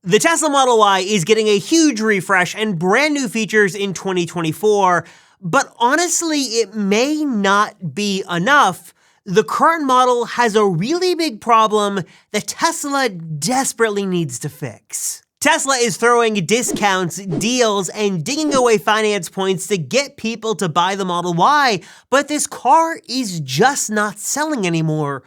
The Tesla Model Y is getting a huge refresh and brand new features in 2024, but honestly, it may not be enough. The current model has a really big problem that Tesla desperately needs to fix. Tesla is throwing discounts, deals, and digging away finance points to get people to buy the Model Y, but this car is just not selling anymore.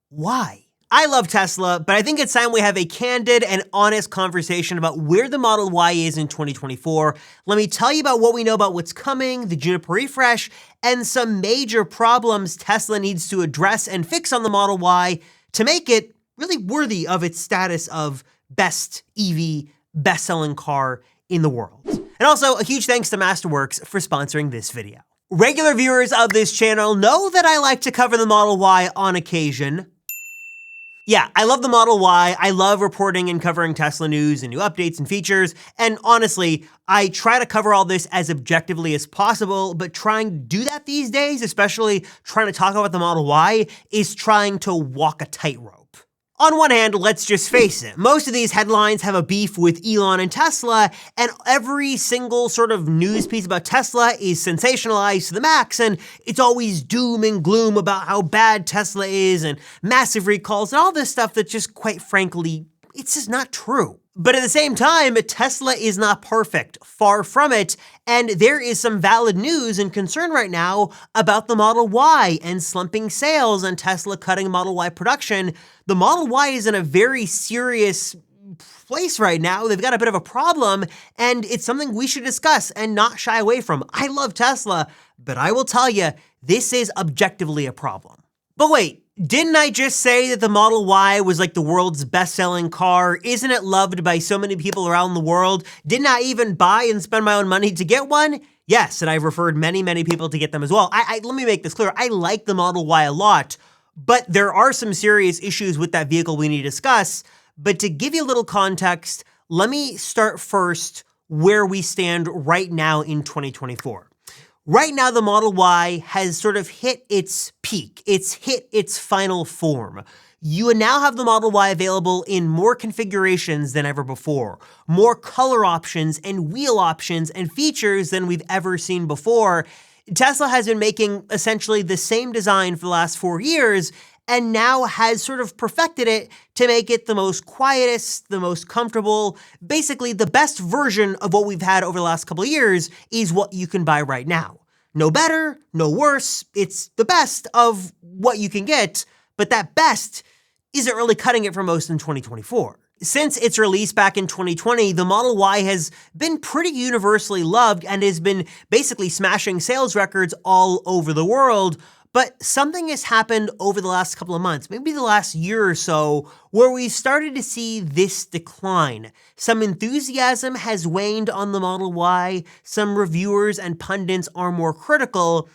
Why? I love Tesla, but I think it's time we have a candid and honest conversation about where the Model Y is in 2024. Let me tell you about what we know about what's coming, the Juniper Refresh, and some major problems Tesla needs to address and fix on the Model Y to make it really worthy of its status of best EV, best-selling car in the world. And also, a huge thanks to Masterworks for sponsoring this video. Regular viewers of this channel know that I like to cover the Model Y on occasion. Yeah, I love the Model Y. I love reporting and covering Tesla news and new updates and features. And honestly, I try to cover all this as objectively as possible, but trying to do that these days, especially trying to talk about the Model Y, is trying to walk a tightrope. On one hand, let's just face it, most of these headlines have a beef with Elon and Tesla, and every single sort of news piece about Tesla is sensationalized to the max, and it's always doom and gloom about how bad Tesla is and massive recalls and all this stuff that just, quite frankly, it's just not true. But at the same time, Tesla is not perfect, far from it, and there is some valid news and concern right now about the Model Y and slumping sales and Tesla cutting Model Y production. The Model Y is in a very serious place right now. They've got a bit of a problem, and it's something we should discuss and not shy away from. I love Tesla, but I will tell you, this is objectively a problem. But wait, didn't I just say that the Model Y was like the world's best-selling car? Isn't it loved by so many people around the world? Didn't I even buy and spend my own money to get one? Yes, and I've referred many, many people to get them as well. Let me make this clear. I like the Model Y a lot, but there are some serious issues with that vehicle we need to discuss. But to give you a little context, let me start first where we stand right now in 2024. Right now, the Model Y has sort of hit its peak. It's hit its final form. You now have the Model Y available in more configurations than ever before, more color options and wheel options and features than we've ever seen before. Tesla has been making essentially the same design for the last 4 years, and now has sort of perfected it to make it the most quietest, the most comfortable, basically the best version of what we've had over the last couple of years is what you can buy right now. No better, no worse, it's the best of what you can get, but that best isn't really cutting it for most in 2024. Since its release back in 2020, the Model Y has been pretty universally loved and has been basically smashing sales records all over the world. But something has happened over the last couple of months, maybe the last year or so, where we've started to see this decline. Some enthusiasm has waned on the Model Y, some reviewers and pundits are more critical,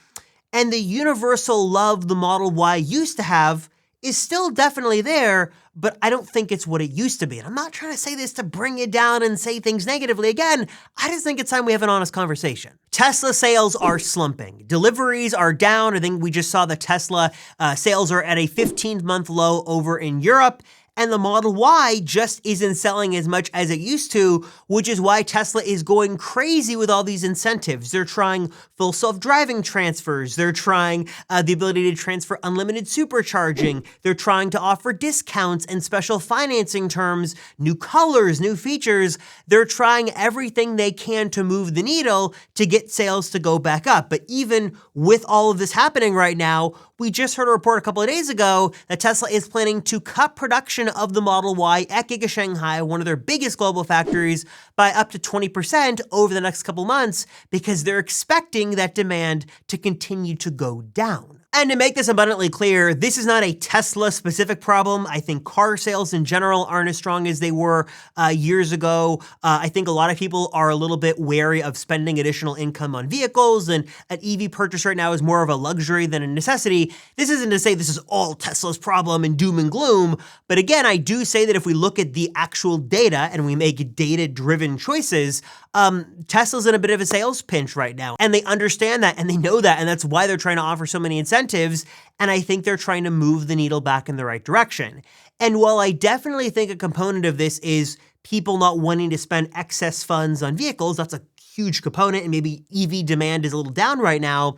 and the universal love the Model Y used to have is still definitely there, but I don't think it's what it used to be. And I'm not trying to say this to bring it down and say things negatively. Again, I just think it's time we have an honest conversation. Tesla sales are slumping. Deliveries are down. I think we just saw the Tesla sales are at a 15-month low over in Europe. And the Model Y just isn't selling as much as it used to, which is why Tesla is going crazy with all these incentives. They're trying full self-driving transfers. They're trying the ability to transfer unlimited supercharging. They're trying to offer discounts and special financing terms, new colors, new features. They're trying everything they can to move the needle to get sales to go back up. But even with all of this happening right now, we just heard a report a couple of days ago that Tesla is planning to cut production of the Model Y at Giga Shanghai, one of their biggest global factories, by up to 20% over the next couple months because they're expecting that demand to continue to go down. And to make this abundantly clear, this is not a Tesla-specific problem. I think car sales in general aren't as strong as they were years ago. I think a lot of people are a little bit wary of spending additional income on vehicles, and an EV purchase right now is more of a luxury than a necessity. This isn't to say this is all Tesla's problem and doom and gloom, but again, I do say that if we look at the actual data and we make data-driven choices, Tesla's in a bit of a sales pinch right now, and they understand that and they know that, and that's why they're trying to offer so many incentives, and I think they're trying to move the needle back in the right direction. And while I definitely think a component of this is people not wanting to spend excess funds on vehicles. That's a huge component, and maybe EV demand is a little down right now.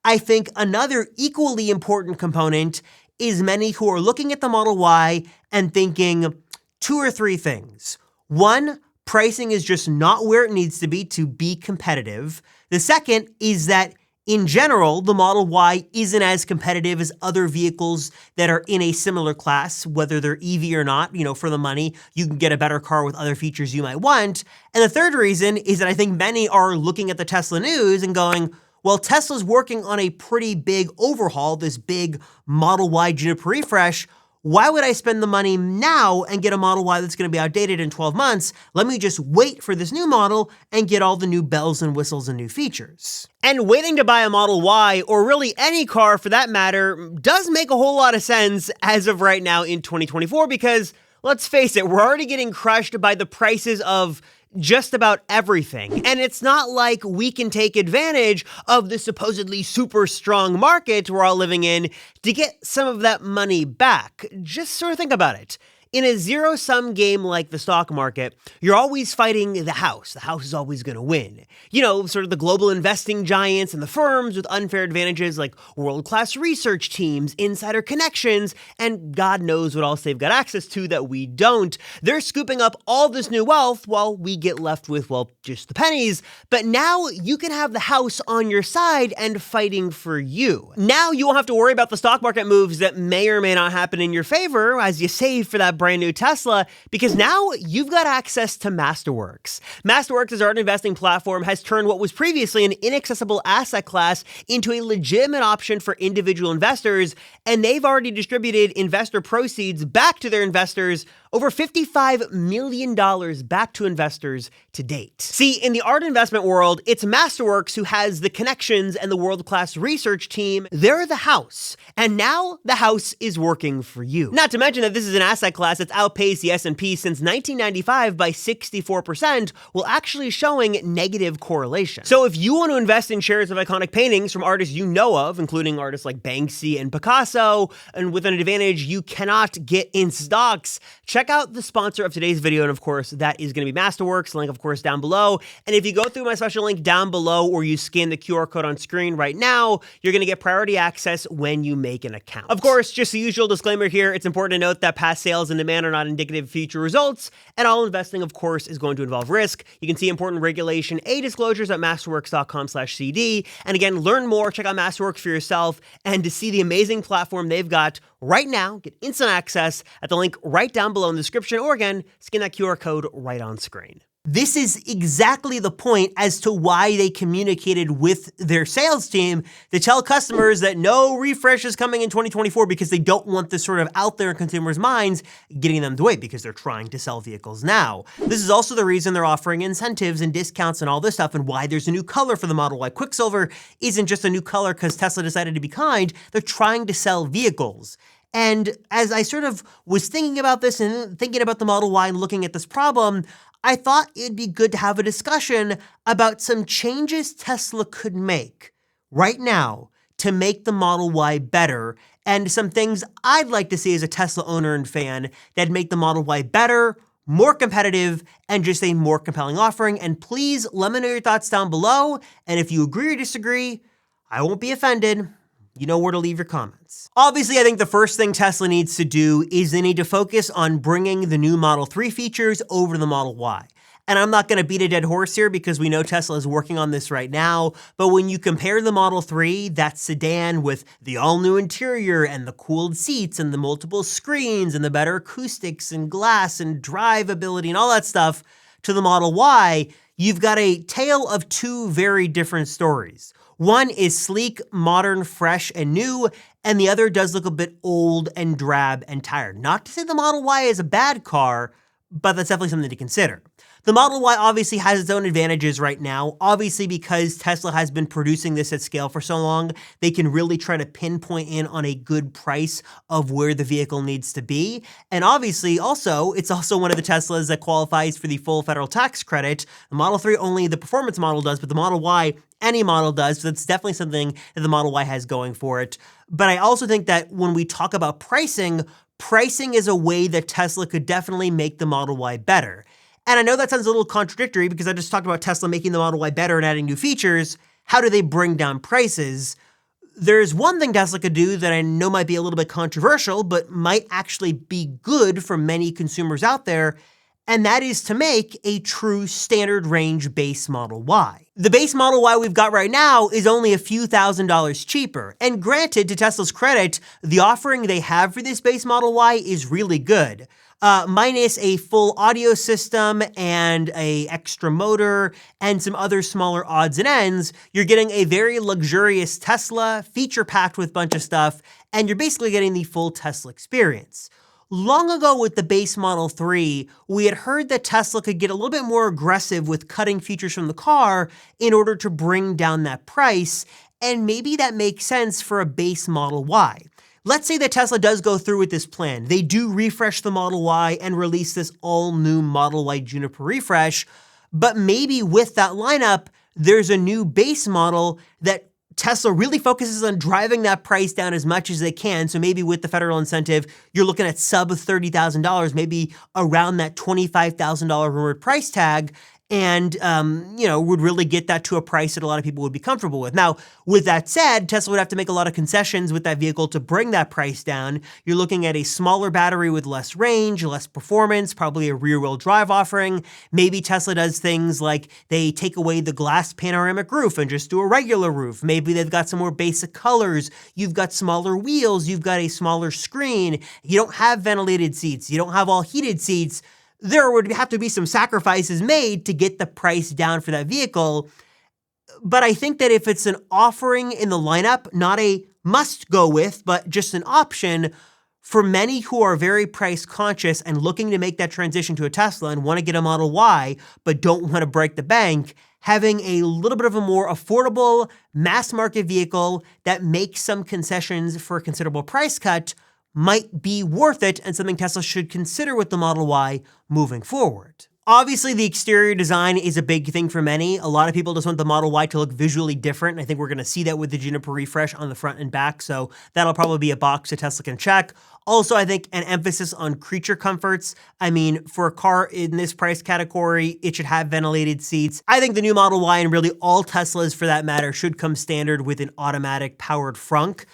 I think another equally important component is many who are looking at the Model Y and thinking two or three things. One, pricing is just not where it needs to be competitive. The second is that in general, the Model Y isn't as competitive as other vehicles that are in a similar class, whether they're EV or not. For the money, you can get a better car with other features you might want. And the third reason is that I think many are looking at the Tesla news and going, well, Tesla's working on a pretty big overhaul, this big Model Y Juniper Refresh. Why would I spend the money now and get a Model Y that's going to be outdated in 12 months? Let me just wait for this new model and get all the new bells and whistles and new features. And waiting to buy a Model Y, or really any car for that matter, does make a whole lot of sense as of right now in 2024 because, let's face it, we're already getting crushed by the prices of just about everything. And it's not like we can take advantage of the supposedly super strong market we're all living in to get some of that money back. Just sort of think about it. In a zero-sum game like the stock market, you're always fighting the house. The house is always going to win. Sort of the global investing giants and the firms with unfair advantages like world-class research teams, insider connections, and God knows what else they've got access to that we don't. They're scooping up all this new wealth while we get left with, well, just the pennies. But now you can have the house on your side and fighting for you. Now you won't have to worry about the stock market moves that may or may not happen in your favor as you save for that brand new Tesla, because now you've got access to Masterworks. Masterworks' art investing platform has turned what was previously an inaccessible asset class into a legitimate option for individual investors, and they've already distributed investor proceeds back to their investors, over $55 million back to investors to date. See, in the art investment world, it's Masterworks who has the connections and the world-class research team. They're the house, and now the house is working for you. Not to mention that this is an asset class that's outpaced the S&P since 1995 by 64%, while actually showing negative correlation. So if you want to invest in shares of iconic paintings from artists you know of, including artists like Banksy and Picasso, and with an advantage you cannot get in stocks, check out the sponsor of today's video, and of course, that is going to be Masterworks, link of course down below. And if you go through my special link down below, or you scan the QR code on screen right now, you're going to get priority access when you make an account. Of course, just the usual disclaimer here, it's important to note that past sales and demand are not indicative of future results, and all investing, of course, is going to involve risk. You can see important Regulation A disclosures at masterworks.com/CD. And again, learn more, check out Masterworks for yourself, and to see the amazing platform they've got right now, get instant access at the link right down below in the description, or again, scan that QR code right on screen. This is exactly the point as to why they communicated with their sales team to tell customers that no refresh is coming in 2024, because they don't want this sort of out there in consumers' minds getting them to wait, because they're trying to sell vehicles now. This is also the reason they're offering incentives and discounts and all this stuff, and why there's a new color for the Model Y. Quicksilver isn't just a new color because Tesla decided to be kind. They're trying to sell vehicles. And as I sort of was thinking about this and thinking about the Model Y and looking at this problem, I thought it'd be good to have a discussion about some changes Tesla could make right now to make the Model Y better, and some things I'd like to see as a Tesla owner and fan that make the Model Y better, more competitive, and just a more compelling offering. And please let me know your thoughts down below, and if you agree or disagree, I won't be offended. You know where to leave your comments. Obviously, I think the first thing Tesla needs to do is they need to focus on bringing the new Model 3 features over to the Model Y. And I'm not going to beat a dead horse here because we know Tesla is working on this right now, but when you compare the Model 3, that sedan with the all-new interior and the cooled seats and the multiple screens and the better acoustics and glass and drivability and all that stuff, to the Model Y, you've got a tale of two very different stories. One is sleek, modern, fresh, and new, and the other does look a bit old and drab and tired. Not to say the Model Y is a bad car, but that's definitely something to consider. The Model Y obviously has its own advantages right now. Obviously, because Tesla has been producing this at scale for so long, they can really try to pinpoint in on a good price of where the vehicle needs to be. And obviously, also, it's also one of the Teslas that qualifies for the full federal tax credit. The Model 3 only the performance model does, but the Model Y, any model does. So that's definitely something that the Model Y has going for it. But I also think that when we talk about pricing is a way that Tesla could definitely make the Model Y better. And I know that sounds a little contradictory because I just talked about Tesla making the Model Y better and adding new features. How do they bring down prices? There's one thing Tesla could do that I know might be a little bit controversial, but might actually be good for many consumers out there, and that is to make a true standard range base Model Y. The base Model Y we've got right now is only a few $1,000s cheaper, and granted, to Tesla's credit, the offering they have for this base Model Y is really good. Minus a full audio system and a extra motor and some other smaller odds and ends, you're getting a very luxurious Tesla, feature-packed with a bunch of stuff, and you're basically getting the full Tesla experience. Long ago with the base Model 3, we had heard that Tesla could get a little bit more aggressive with cutting features from the car in order to bring down that price, and maybe that makes sense for a base Model Y. Let's say that Tesla does go through with this plan. They do refresh the Model Y and release this all-new Model Y Juniper Refresh, but maybe with that lineup, there's a new base model that Tesla really focuses on driving that price down as much as they can. So maybe with the federal incentive, you're looking at sub $30,000, maybe around that $25,000 rumored price tag, and would really get that to a price that a lot of people would be comfortable with. Now, with that said, Tesla would have to make a lot of concessions with that vehicle to bring that price down. You're looking at a smaller battery with less range, less performance, probably a rear-wheel drive offering. Maybe Tesla does things like they take away the glass panoramic roof and just do a regular roof. Maybe they've got some more basic colors. You've got smaller wheels. You've got a smaller screen. You don't have ventilated seats. You don't have all heated seats. There would have to be some sacrifices made to get the price down for that vehicle. But I think that if it's an offering in the lineup, not a must go with, but just an option for many who are very price conscious and looking to make that transition to a Tesla and want to get a Model Y, but don't want to break the bank, having a little bit of a more affordable mass market vehicle that makes some concessions for a considerable price cut might be worth it and something Tesla should consider with the Model Y moving forward. Obviously, the exterior design is a big thing for many. A lot of people just want the Model Y to look visually different. I think we're going to see that with the Juniper Refresh on the front and back, so that'll probably be a box that Tesla can check. Also, I think an emphasis on creature comforts. I mean, for a car in this price category, it should have ventilated seats. I think the new Model Y, and really all Teslas for that matter, should come standard with an automatic powered frunk.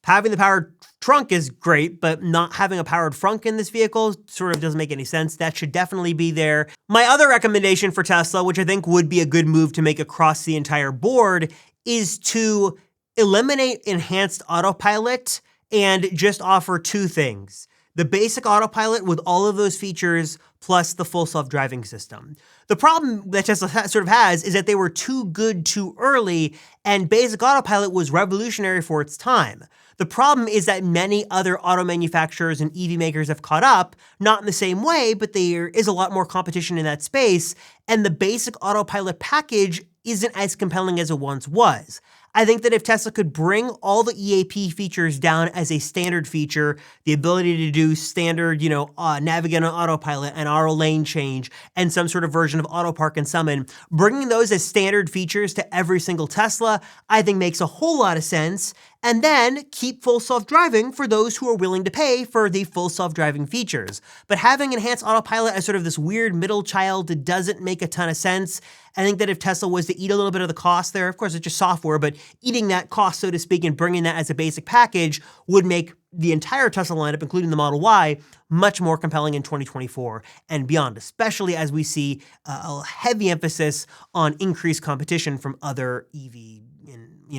Having the powered trunk is great, but not having a powered frunk in this vehicle sort of doesn't make any sense. That should definitely be there. My other recommendation for Tesla, which I think would be a good move to make across the entire board, is to eliminate enhanced autopilot and just offer two things. The basic autopilot with all of those features plus the full self-driving system. The problem that Tesla sort of has is that they were too good too early, and basic autopilot was revolutionary for its time. The problem is that many other auto manufacturers and EV makers have caught up, not in the same way, but there is a lot more competition in that space, and the basic autopilot package isn't as compelling as it once was. I think that if Tesla could bring all the EAP features down as a standard feature, the ability to do standard, navigate on autopilot and auto lane change and some sort of version of auto park and summon, bringing those as standard features to every single Tesla, I think makes a whole lot of sense. And then keep full self-driving for those who are willing to pay for the full self-driving features. But having enhanced autopilot as sort of this weird middle child that doesn't make a ton of sense. I think that if Tesla was to eat a little bit of the cost there, of course it's just software, but eating that cost, so to speak, and bringing that as a basic package would make the entire Tesla lineup, including the Model Y, much more compelling in 2024 and beyond, especially as we see a heavy emphasis on increased competition from other EV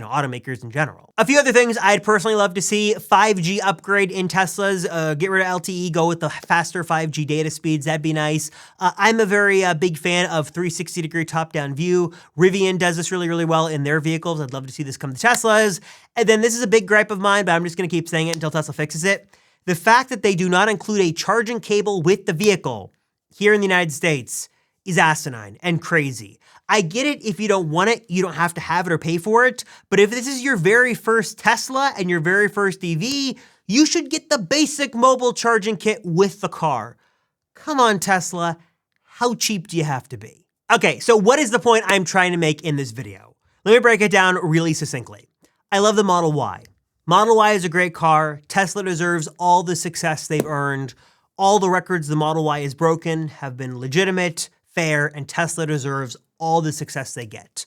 automakers in general. A few other things I'd personally love to see: 5G upgrade in Teslas, get rid of LTE, go with the faster 5G data speeds, that'd be nice. I'm a very big fan of 360-degree top-down view. Rivian does this really, really well in their vehicles. I'd love to see this come to Teslas. And then this is a big gripe of mine, but I'm just gonna keep saying it until Tesla fixes it. The fact that they do not include a charging cable with the vehicle here in the United States is asinine and crazy. I get it, if you don't want it, you don't have to have it or pay for it, but if this is your very first Tesla and your very first EV, you should get the basic mobile charging kit with the car. Come on, Tesla, how cheap do you have to be? Okay, so what is the point I'm trying to make in this video? Let me break it down really succinctly. I love the Model Y. Model Y is a great car. Tesla deserves all the success they've earned. All the records the Model Y has broken have been legitimate, fair, and Tesla deserves all the success they get.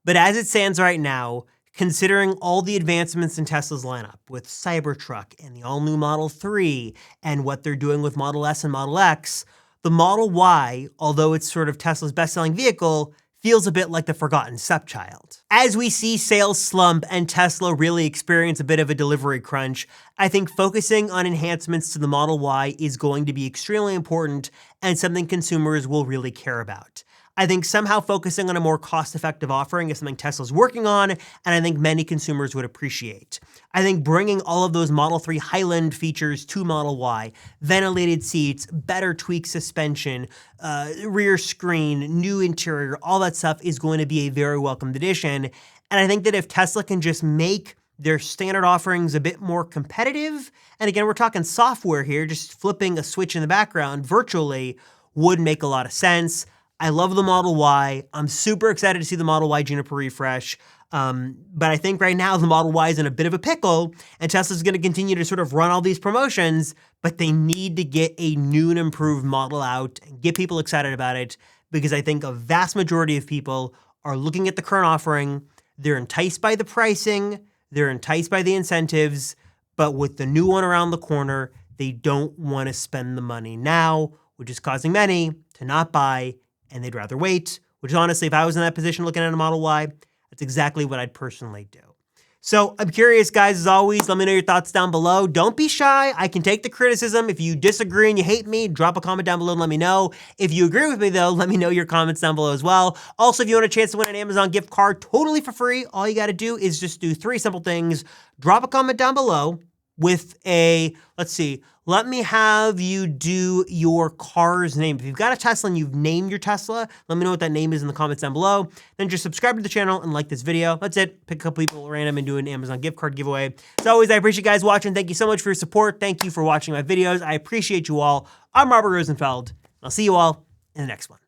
But as it stands right now, considering all the advancements in Tesla's lineup with Cybertruck and the all-new Model 3 and what they're doing with Model S and Model X, the Model Y, although it's sort of Tesla's best-selling vehicle, feels a bit like the forgotten stepchild. As we see sales slump and Tesla really experience a bit of a delivery crunch, I think focusing on enhancements to the Model Y is going to be extremely important and something consumers will really care about. I think somehow focusing on a more cost-effective offering is something Tesla's working on, and I think many consumers would appreciate. I think bringing all of those Model 3 Highland features to Model Y, ventilated seats, better tweak suspension, rear screen, new interior, all that stuff is going to be a very welcomed addition. And I think that if Tesla can just make their standard offerings a bit more competitive, and again, we're talking software here, just flipping a switch in the background virtually would make a lot of sense. I love the Model Y. I'm super excited to see the Model Y Juniper Refresh. But I think right now the Model Y is in a bit of a pickle, and Tesla's going to continue to sort of run all these promotions, but they need to get a new and improved model out and get people excited about it, because I think a vast majority of people are looking at the current offering, they're enticed by the pricing, they're enticed by the incentives, but with the new one around the corner, they don't want to spend the money now, which is causing many to not buy, and they'd rather wait, which honestly, if I was in that position looking at a Model Y, that's exactly what I'd personally do. So I'm curious, guys, as always, let me know your thoughts down below. Don't be shy. I can take the criticism. If you disagree and you hate me, drop a comment down below and let me know. If you agree with me, though, let me know your comments down below as well. Also, if you want a chance to win an Amazon gift card totally for free, all you got to do is just do 3 simple things. Drop a comment down below with a, let's see, let me have you do your car's name. If you've got a Tesla and you've named your Tesla, let me know what that name is in the comments down below. Then just subscribe to the channel and like this video. That's it. Pick a couple people random and do an Amazon gift card giveaway. As always, I appreciate you guys watching. Thank you so much for your support. Thank you for watching my videos. I appreciate you all. I'm Robert Rosenfeld. I'll see you all in the next one.